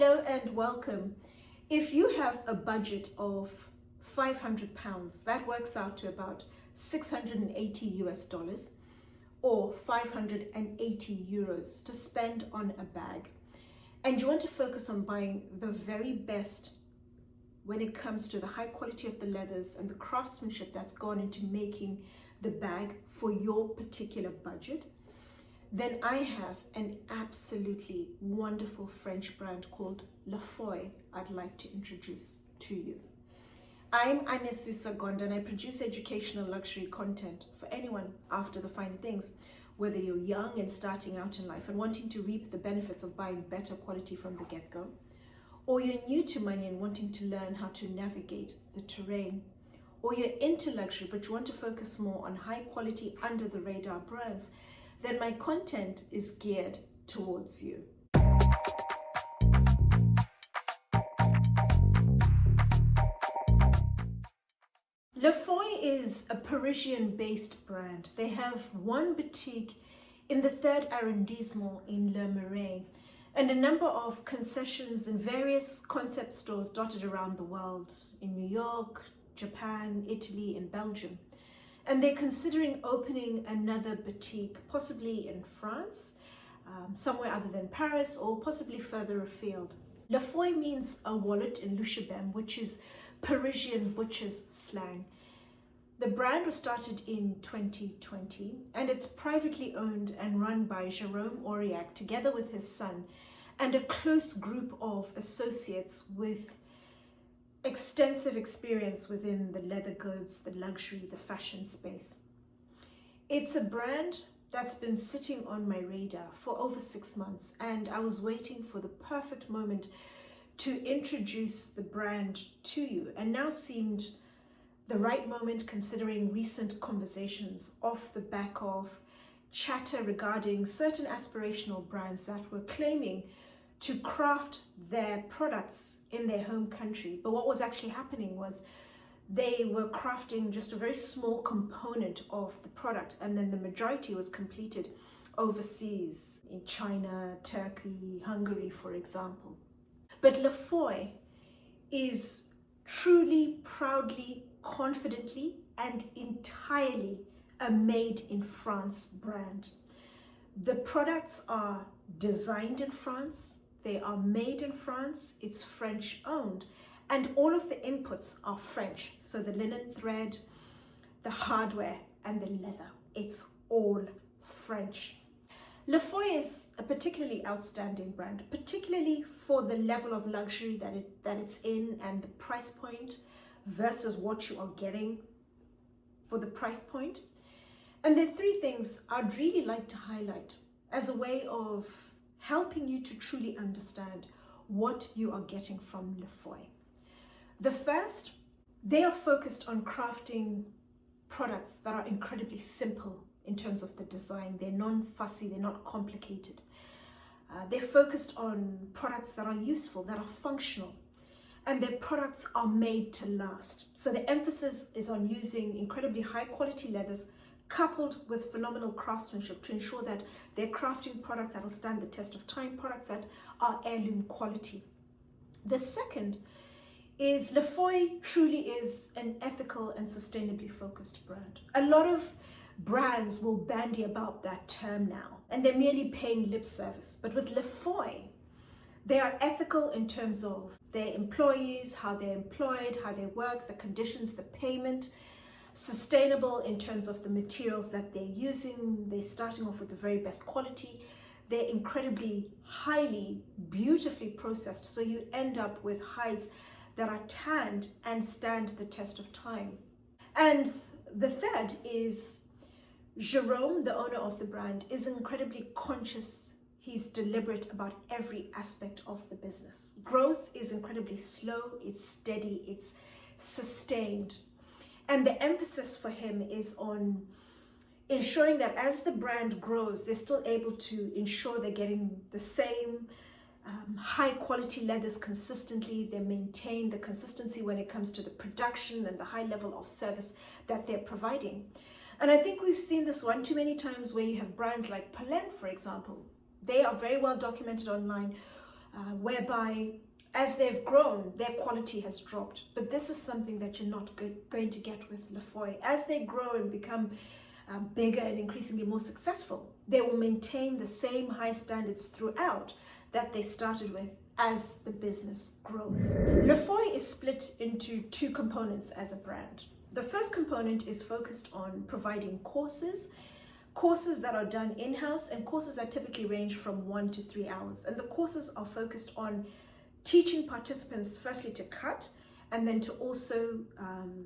Hello and welcome. If you have a budget of £500, that works out to about 680 US dollars or 580 euros to spend on a bag, and you want to focus on buying the very best when it comes to the high quality of the leathers and the craftsmanship that's gone into making the bag for your particular budget, then I have an absolutely wonderful French brand called Larfeuille I'd like to introduce to you. I'm Anesu Sagonda and I produce educational luxury content for anyone after the fine things, whether you're young and starting out in life and wanting to reap the benefits of buying better quality from the get-go, or you're new to money and wanting to learn how to navigate the terrain, or you're into luxury but you want to focus more on high quality under the radar brands, then my content is geared towards you. Larfeuille is a Parisian-based brand. They have one boutique in the 3rd arrondissement in Le Marais and a number of concessions and various concept stores dotted around the world in New York, Japan, Italy, and Belgium. And they're considering opening another boutique, possibly in France, somewhere other than Paris, or possibly further afield. Larfeuille means a wallet in Lushabem, which is Parisian butcher's slang. The brand was started in 2020, and it's privately owned and run by Jerome Auriac, together with his son, and a close group of associates with extensive experience within the leather goods, the luxury, the fashion space. It's a brand that's been sitting on my radar for over 6 months, and I was waiting for the perfect moment to introduce the brand to you, and now seemed the right moment considering recent conversations off the back of chatter regarding certain aspirational brands that were claiming to craft their products in their home country. But what was actually happening was they were crafting just a very small component of the product, and then the majority was completed overseas in China, Turkey, Hungary, for example. But Larfeuille is truly, proudly, confidently, and entirely a made in France brand. The products are designed in France, they are made in France, it's French owned, and all of the inputs are French. So the linen thread, the hardware, and the leather, it's all French. Larfeuille is a particularly outstanding brand, particularly for the level of luxury that it's in and the price point versus what you are getting for the price point. And there are 3 things I'd really like to highlight as a way of helping you to truly understand what you are getting from Larfeuille. The first, they are focused on crafting products that are incredibly simple in terms of the design. They're non-fussy, they're not complicated. They're focused on products that are useful, that are functional, and their products are made to last. So the emphasis is on using incredibly high quality leathers coupled with phenomenal craftsmanship to ensure that they're crafting products that will stand the test of time, products that are heirloom quality. The second is Larfeuille truly is an ethical and sustainably focused brand. A lot of brands will bandy about that term now, and they're merely paying lip service. But with Larfeuille, they are ethical in terms of their employees, how they're employed, how they work, the conditions, the payment. Sustainable in terms of the materials that they're using. They're starting off with the very best quality. They're incredibly highly, beautifully processed. So you end up with hides that are tanned and stand the test of time. And the third is Jerome, the owner of the brand, is incredibly conscious. He's deliberate about every aspect of the business. Growth is incredibly slow, it's steady, it's sustained. And the emphasis for him is on ensuring that as the brand grows, they're still able to ensure they're getting the same high quality leathers consistently. They maintain the consistency when it comes to the production and the high level of service that they're providing. And I think we've seen this one too many times where you have brands like Polen, for example. They are very well documented online whereby as they've grown, their quality has dropped. But this is something that you're not going to get with Larfeuille. As they grow and become bigger and increasingly more successful, they will maintain the same high standards throughout that they started with as the business grows. Larfeuille is split into two components as a brand. The first component is focused on providing courses that are done in-house, and courses that typically range from 1 to 3 hours. And the courses are focused on teaching participants firstly to cut, and then to also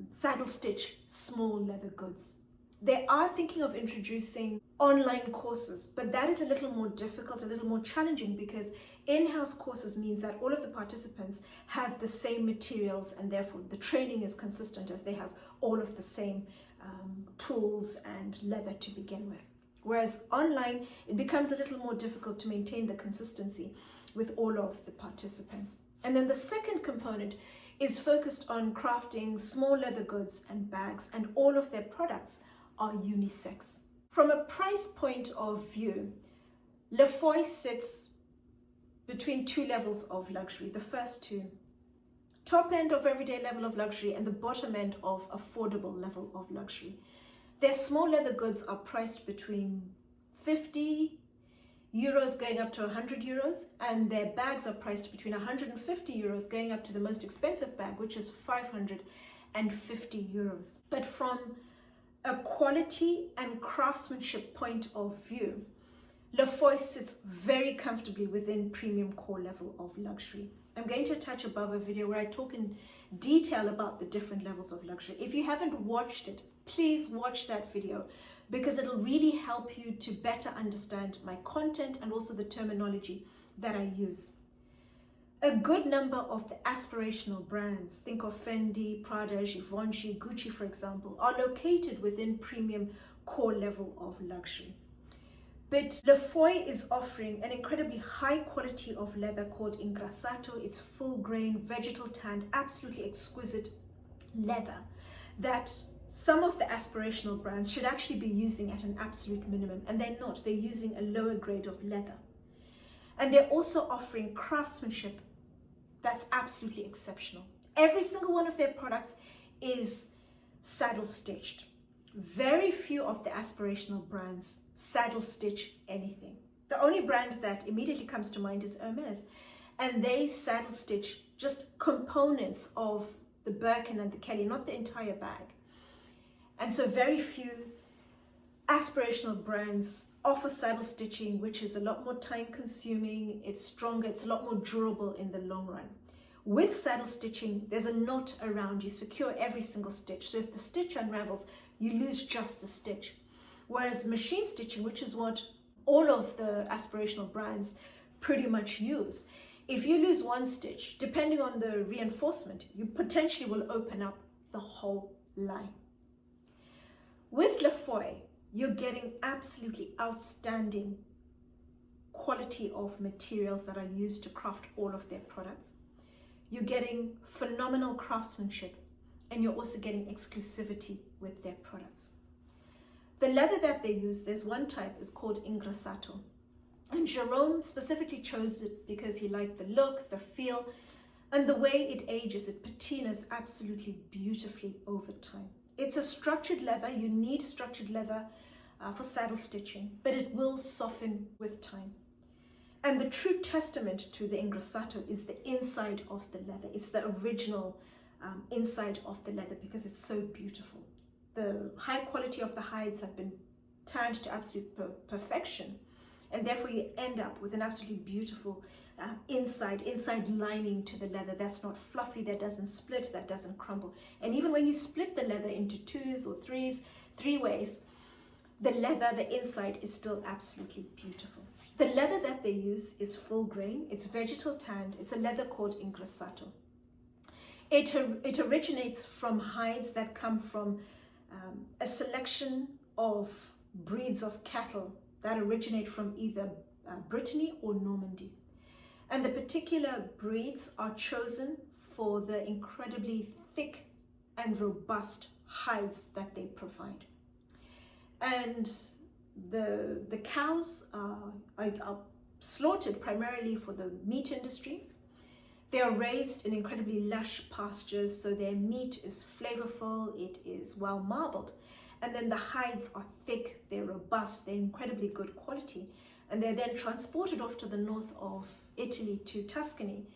saddle stitch small leather goods. They are thinking of introducing online courses, but that is a little more difficult, a little more challenging, because in-house courses means that all of the participants have the same materials, and therefore the training is consistent as they have all of the same tools and leather to begin with. Whereas online, it becomes a little more difficult to maintain the consistency with all of the participants. And then the second component is focused on crafting small leather goods and bags, and all of their products are unisex. From a price point of view, Larfeuille sits between two levels of luxury. The first two, top end of everyday level of luxury, and the bottom end of affordable level of luxury. Their small leather goods are priced between 50 euros going up to 100 euros, and their bags are priced between 150 euros going up to the most expensive bag, which is 550 euros. But from a quality and craftsmanship point of view, Larfeuille sits very comfortably within premium core level of luxury. I'm going to attach above a video where I talk in detail about the different levels of luxury. If you haven't watched it, please watch that video, because it'll really help you to better understand my content and also the terminology that I use. A good number of the aspirational brands, think of Fendi, Prada, Givenchy, Gucci, for example, are located within premium core level of luxury. But Larfeuille is offering an incredibly high quality of leather called Ingrassato. It's full grain, vegetal tanned, absolutely exquisite leather that some of the aspirational brands should actually be using at an absolute minimum, and they're not. They're using a lower grade of leather. And they're also offering craftsmanship that's absolutely exceptional. Every single one of their products is saddle stitched. Very few of the aspirational brands saddle stitch anything. The only brand that immediately comes to mind is Hermes, and they saddle stitch just components of the Birkin and the Kelly, not the entire bag. And so very few aspirational brands offer saddle stitching, which is a lot more time consuming, it's stronger, it's a lot more durable in the long run. With saddle stitching, there's a knot around, you secure every single stitch. So if the stitch unravels, you lose just the stitch. Whereas machine stitching, which is what all of the aspirational brands pretty much use, if you lose one stitch, depending on the reinforcement, you potentially will open up the whole line. With Larfeuille, you're getting absolutely outstanding quality of materials that are used to craft all of their products. You're getting phenomenal craftsmanship, and you're also getting exclusivity with their products. The leather that they use, there's one type, is called Ingrassato. And Jerome specifically chose it because he liked the look, the feel, and the way it ages. It patinas absolutely beautifully over time. It's a structured leather. You need structured leather for saddle stitching, but it will soften with time. And the true testament to the Ingrassato is the inside of the leather. It's the original inside of the leather, because it's so beautiful. The high quality of the hides have been tanned to absolute perfection, and therefore you end up with an absolutely beautiful inside lining to the leather that's not fluffy, that doesn't split, that doesn't crumble. And even when you split the leather into twos or three ways, the leather, the inside, is still absolutely beautiful. The leather that they use is full grain, it's vegetal tanned, it's a leather called Ingrassato. It originates from hides that come from a selection of breeds of cattle that originate from either Brittany or Normandy. And the particular breeds are chosen for the incredibly thick and robust hides that they provide. And the cows are slaughtered primarily for the meat industry. They are raised in incredibly lush pastures, so their meat is flavorful, it is well marbled. And then the hides are thick, they're robust, they're incredibly good quality. And they're then transported off to the north of Italy to Tuscany,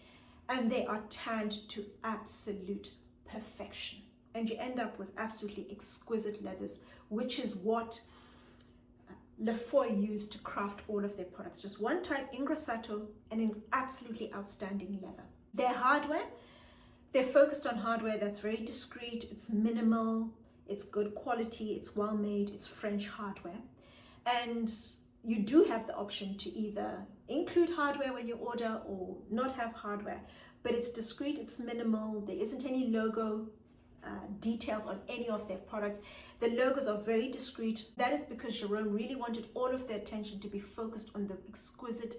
and they are tanned to absolute perfection. And you end up with absolutely exquisite leathers, which is what Larfeuille used to craft all of their products. Just one type, ingrassato, and an absolutely outstanding leather. Their hardware, they're focused on hardware that's very discreet, it's minimal, it's good quality, it's well made, it's French hardware. And you do have the option to either include hardware when you order or not have hardware, but it's discreet, it's minimal, there isn't any logo details on any of their products. The logos are very discreet. That is because Jerome really wanted all of their attention to be focused on the exquisite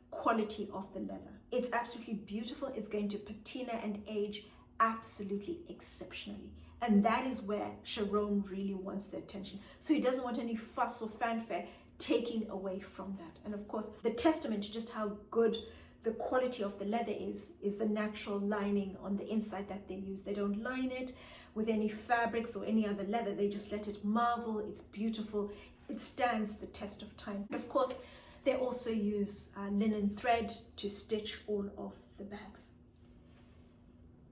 quality of the leather. It's absolutely beautiful. It's going to patina and age absolutely exceptionally. And that is where Jerome really wants the attention. So he doesn't want any fuss or fanfare taking away from that. And of course, the testament to just how good the quality of the leather is the natural lining on the inside that they use. They don't line it with any fabrics or any other leather. They just let it marvel. It's beautiful. It stands the test of time. But of course, they also use linen thread to stitch all of the bags.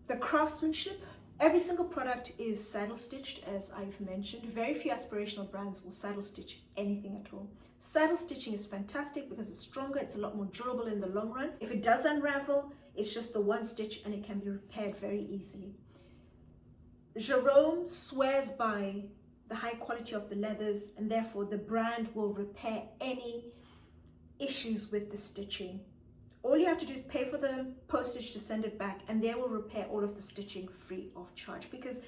The craftsmanship, every single product is saddle stitched, as I've mentioned. Very few aspirational brands will saddle stitch anything at all. Saddle stitching is fantastic because it's stronger, it's a lot more durable in the long run. If it does unravel, it's just the one stitch and it can be repaired very easily. Jerome swears by the high quality of the leathers, and therefore the brand will repair any issues with the stitching. All you have to do is pay for the postage to send it back, and they will repair all of the stitching free of charge, because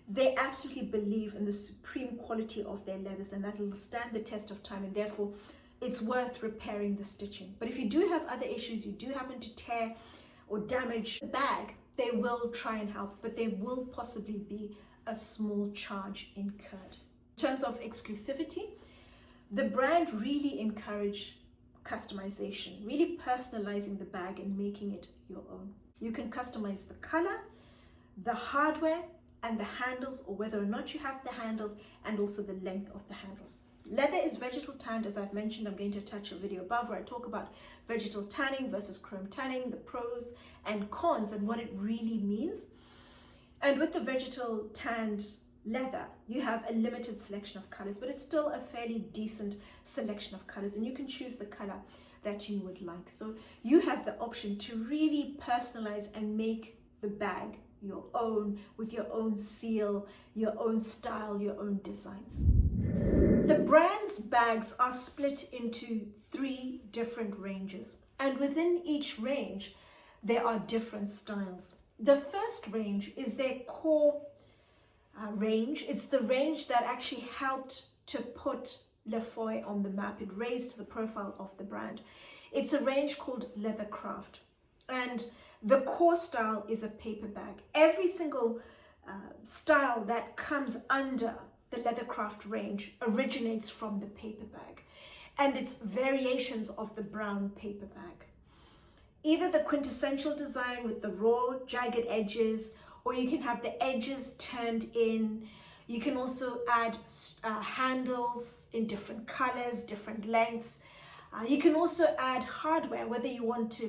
they absolutely believe in the supreme quality of their leathers, and that will stand the test of time, and therefore it's worth repairing the stitching. But if you do have other issues, you do happen to tear or damage the bag, they will try and help, but there will possibly be a small charge incurred. In terms of exclusivity, the brand really encourage customization, really personalizing the bag and making it your own. You can customize the color, the hardware, and the handles, or whether or not you have the handles, and also the length of the handles. Leather is vegetal tanned, as I've mentioned. I'm going to attach a video above where I talk about vegetal tanning versus chrome tanning, the pros and cons, and what it really means. And with the vegetal tanned leather, you have a limited selection of colors, but it's still a fairly decent selection of colors, and you can choose the color that you would like. So you have the option to really personalize and make the bag your own, with your own seal, your own style, your own designs. The brand's bags are split into 3 different ranges, and within each range there are different styles. The first range is their core range. It's the range that actually helped to put Larfeuille on the map. It raised the profile of the brand. It's a range called Leathercraft, and the core style is a paper bag. Every single style that comes under the Leathercraft range originates from the paper bag, and it's variations of the brown paper bag. Either the quintessential design with the raw jagged edges, or you can have the edges turned in. You can also add handles in different colors, different lengths. You can also add hardware, whether you want to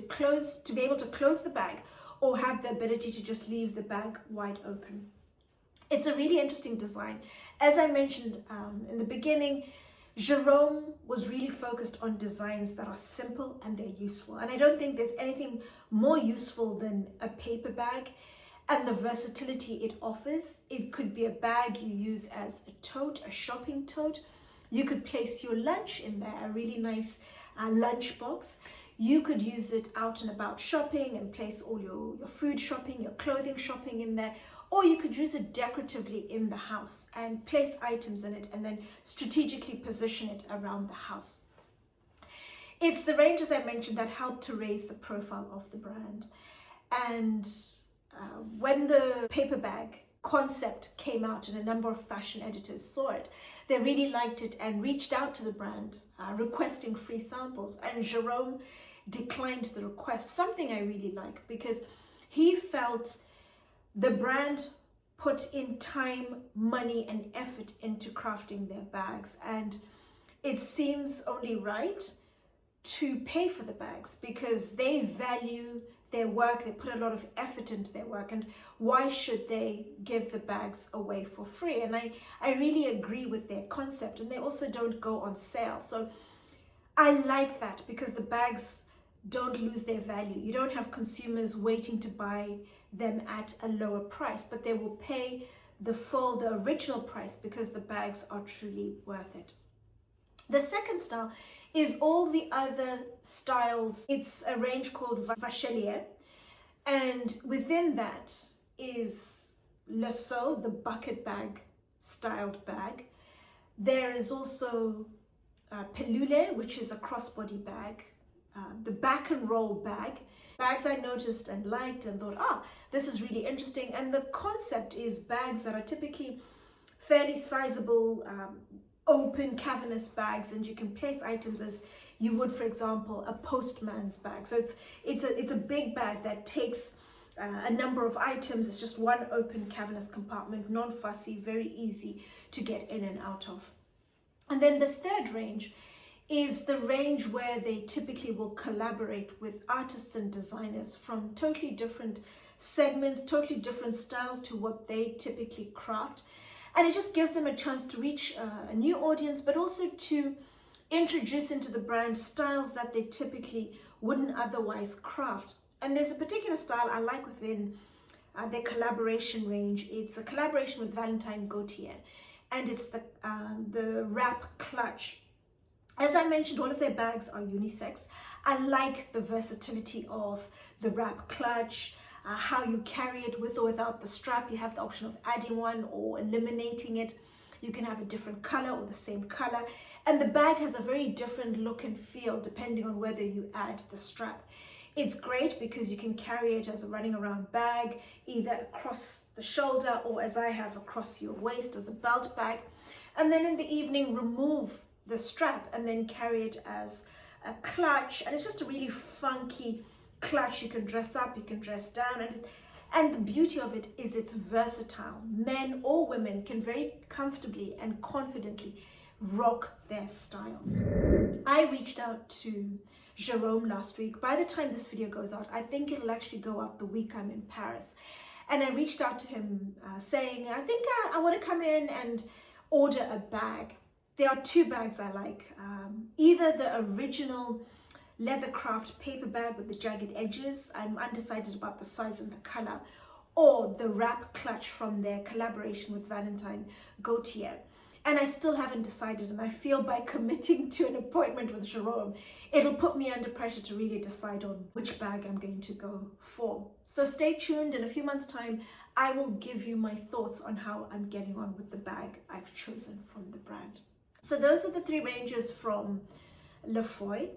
be able to close the bag, or have the ability to just leave the bag wide open. It's a really interesting design. As I mentioned in the beginning, Jerome was really focused on designs that are simple and they're useful. And I don't think there's anything more useful than a paper bag and the versatility it offers. It could be a bag you use as a tote, a shopping tote. You could place your lunch in there, a really nice lunch box. You could use it out and about shopping and place all your food shopping, your clothing shopping in there. Or you could use it decoratively in the house and place items in it and then strategically position it around the house. It's the range, as I mentioned, that helped to raise the profile of the brand. And when the paper bag concept came out and a number of fashion editors saw it, they really liked it and reached out to the brand requesting free samples, and Jerome declined the request, something I really like, because he felt the brand put in time, money and effort into crafting their bags, and it seems only right to pay for the bags because they value their work, they put a lot of effort into their work, and why should they give the bags away for free? And I really agree with their concept, and they also don't go on sale. So I like that because the bags don't lose their value. You don't have consumers waiting to buy them at a lower price, but they will pay the original price because the bags are truly worth it. The second style is all the other styles. It's a range called Vachelier, and within that is le seau, the bucket bag styled bag. There is also Pelule, which is a crossbody bag, the back and roll bag. Bags I noticed and liked and thought, this is really interesting. And the concept is bags that are typically fairly sizable, open cavernous bags, and you can place items as you would, for example, a postman's bag. So it's a big bag that takes a number of items. It's just one open cavernous compartment, non-fussy, very easy to get in and out of. And then the third range is the range where they typically will collaborate with artists and designers from totally different segments, totally different style to what they typically craft. And it just gives them a chance to reach a new audience, but also to introduce into the brand styles that they typically wouldn't otherwise craft. And there's a particular style I like within their collaboration range. It's a collaboration with Valentine Gautier, and it's the wrap clutch. As I mentioned, all of their bags are unisex. I like the versatility of the wrap clutch, how you carry it with or without the strap. You have the option of adding one or eliminating it. You can have a different color or the same color. And the bag has a very different look and feel depending on whether you add the strap. It's great because you can carry it as a running around bag, either across the shoulder or, as I have, across your waist as a belt bag. And then in the evening, remove the strap and then carry it as a clutch. And it's just a really funky clutch. You can dress up, you can dress down, and the beauty of it is it's versatile. Men or women can very comfortably and confidently rock their styles. I reached out to Jerome last week. By the time this video goes out, I think it'll actually go out the week I'm in Paris. And I reached out to him saying, I think I want to come in and order a bag. There are two bags I like, either the original leather craft paper bag with the jagged edges, I'm undecided about the size and the color, or the wrap clutch from their collaboration with Valentine Gautier. And I still haven't decided, and I feel by committing to an appointment with Jerome, it'll put me under pressure to really decide on which bag I'm going to go for. So stay tuned. In a few months' time, I will give you my thoughts on how I'm getting on with the bag I've chosen from the brand. So those are the three ranges from Larfeuille.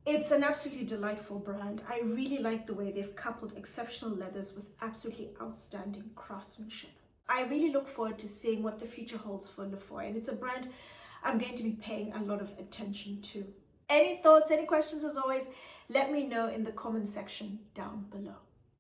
It's an absolutely delightful brand. I really like the way they've coupled exceptional leathers with absolutely outstanding craftsmanship. I really look forward to seeing what the future holds for Larfeuille, and it's a brand I'm going to be paying a lot of attention to. Any thoughts, any questions, as always, let me know in the comment section down below.